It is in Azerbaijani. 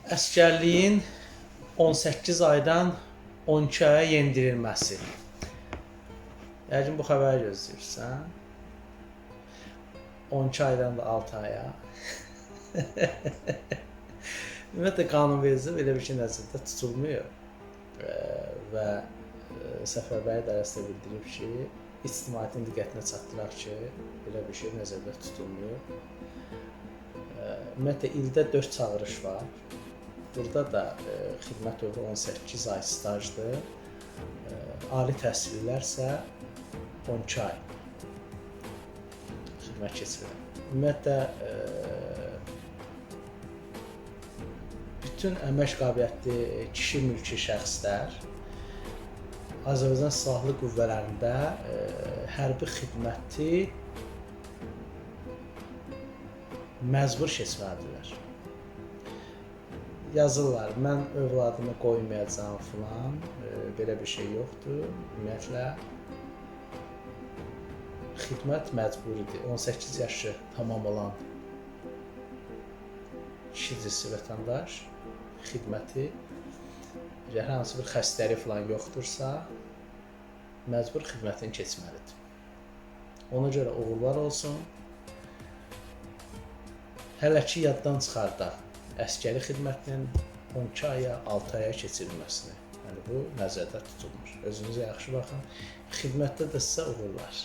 Əsgərliyin 18 aydan 12 aya yendirilməsi. Yəqin bu xəbəri gözləyirsən. 12 aydan da 6 aya. Ümumiyyətlə qanunvericiliyə belə bir şey nəzərdə tutulmuyor. Və Səfərbər İdarəsi də bildirib ki, ictimaiyyətin diqqətinə çatdıraq ki, belə bir şey nəzərdə tutulmuyor. Ümumiyyətlə ildə 4 çağırış var. Burada da xidmət dövrü 18 ay stajdır. Ali təhsillilərsə 12 ay xidmət keçirir. Ümumiyyətlə bütün əmək qabiliyyətli kişi mülki şəxslər Azərbaycan Silahlı Qüvvələrində hərbi xidməti məcbur keçməlidirlər. Yazırlar, mən övladımı qoymayacağam filan, belə bir şey yoxdur. Ümumiyyətlə, xidmət məcburidir. 18 yaşı tamam olan kişi cinsi vətəndaş xidməti, əgər hansı bir xəstəlik filan yoxdursa, məcbur xidmətini keçməlidir. Ona görə uğurlar olsun. Hələ ki, yaddan çıxardaq əskəri xidmətinin 12 aya, 6 aya keçirilməsini. Yəni, bu nəzərdə tutulmur. Özünüzə yaxşı baxın. Xidmətdə də sizə uğurlar.